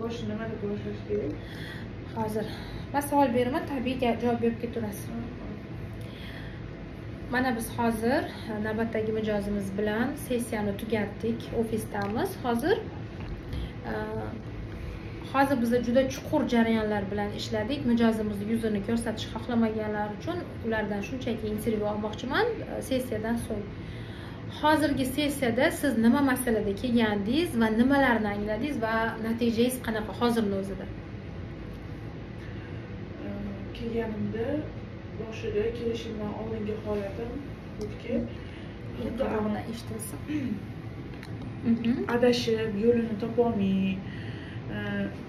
boshni nimada boshlash kerak? Hozir men savol beraman, tabiiy javob berib ketaverasiz. Mana biz hozir navbatdagi mijozimiz bilan sessiyani tugatdik, ofisdamiz. Hozir biz juda chuqur jarayonlar bilan ishladik. Mijozimizni yuzini ko'rsatish xohlamaganlar uchun ulardan shunchaki intervyu olmoqchiman sessiyadan so'ng. Hozirgi sessiyada siz nima masalada kelgandingiz va nimalarni angladingiz va natijangiz qanaqa hozirning o'zida? Kelganimda boshida kelishimdan oldingi holatim buki Yaqinroqdan eshitilsin. Adashib, yo'lini topolmay,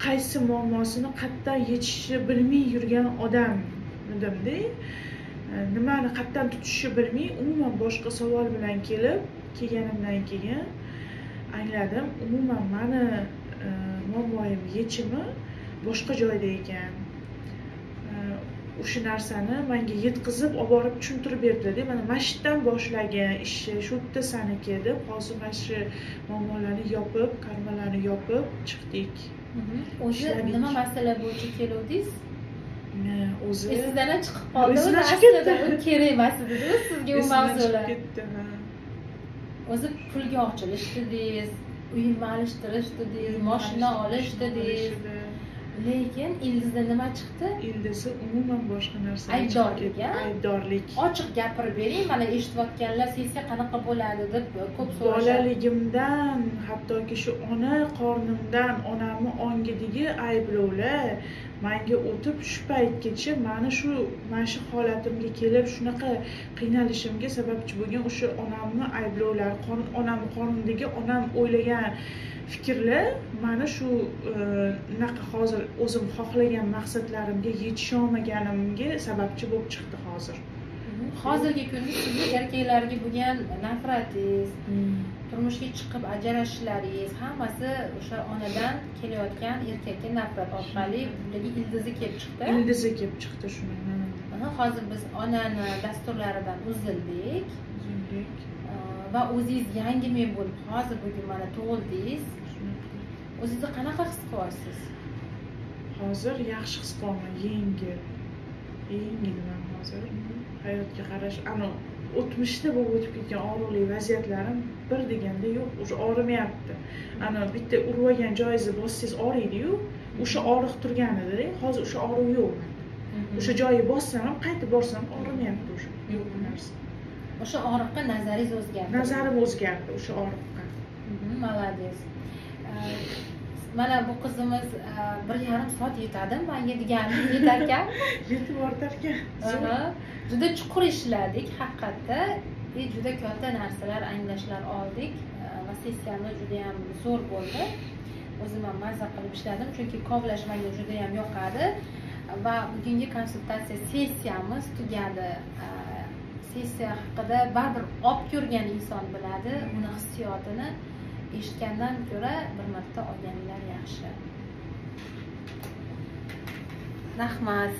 qaysi muammosini qayerdan yechishni bilmay yurgan odam edimda. Nimani qayerdan tutishni bilmay, umuman boshqa savol bilan kelganimdan keyin angladim, umuman meni muammoyim yechimi boshqa joyda ekan. O'sha narsani menga yetkazib, olib borib tushuntirib berdilar. Mana mashitdan boshlagan ishni shu yerda saniki deb, hozir mana shu muammolarni yopib, karmalarni yopib chiqdik. O'zi nima masala bo'yicha keluvdingiz? O'zi sizdan chiqib qoldi. Aslida u kerak emas edi, sizga u mavzular. O'zi pulga ochilish dedingiz, uyni alishtirish dedingiz, mashina olish dedingiz. Lekin ildizda nima chiqdi? Ildizi umuman boshqa narsa. Aybdorlik. Aybdorlik. Ochiq gapirib bering, mana eshitayotganlar sessiya qanaqa bo'ladi deb ko'p so'rashadi. Bolaligimdan, hattoki shu ona qornimdan onamni ongidagi ayblovlar menga o'tib shu paytgacha mana shu holatimga kelib shunaqa qiynalishimga sababchi bo'lgan o'sha onamni ayblovlari, onamni qornidagi onam o'ylagan fikrlar mana shu naqa hozir o'zim xohlagan maqsadlarimga yetisha olmaganimga sababchi bo'lib chiqdi hozir. Hozirgi kunda sizni erkaklarga bo'lgan nafratingiz, turmushga chiqib ajrashishlaringiz hammasi o'sha onadan kelayotgan erkakka nafrat orqali bularga ildizi kelib chiqdi. Ildizi kelib chiqdi shuni. Hozir biz onani dasturlaridan uzildik. Va o'zingiz yangi men bo'lib hozir bugun mana tug'ildingiz. O'zingizni qanaqa his qilyapsiz? Hozir yaxshi his qilaman, yengilman hozir. Hayotga qarash, o'tmishda bo'lib o'tib ketgan og'riqli vaziyatlarim bir deganda yo'q, o'sha og'rimayapti. Bitta urib olgan joyingizni bossangiz og'riydi-yu, o'sha og'riq turgan edi, hozir o'sha og'riq yo'q. O'sha joyiga bossam ham, qaytib borsam og'rimayapti o'sha. Yo'q bu narsa. O'sha og'riqqa nazaringiz o'zgardi. Nazarim o'zgardi o'sha og'riqqa. Молодец. Mana bu qizimiz 1,5 soat yetadi, menga deganim yetarkan. Yetib ortarkan. Juda chuqur ishladik haqiqatda. Juda katta narsalar, anglashlar oldik. Va sessiyamiz juda ham zo'r bo'ldi. O'zim ham mazza qilib ishladim, chunki kovlash menga juda ham yoqadi. Va bugungi konsultatsiya sessiyamiz tugadi. Sessiya haqida baribir olib ko'rgan inson biladi, uni hissiyotini eshitgandan ko'ra bir marta olganlar yaxshi. Rahmat.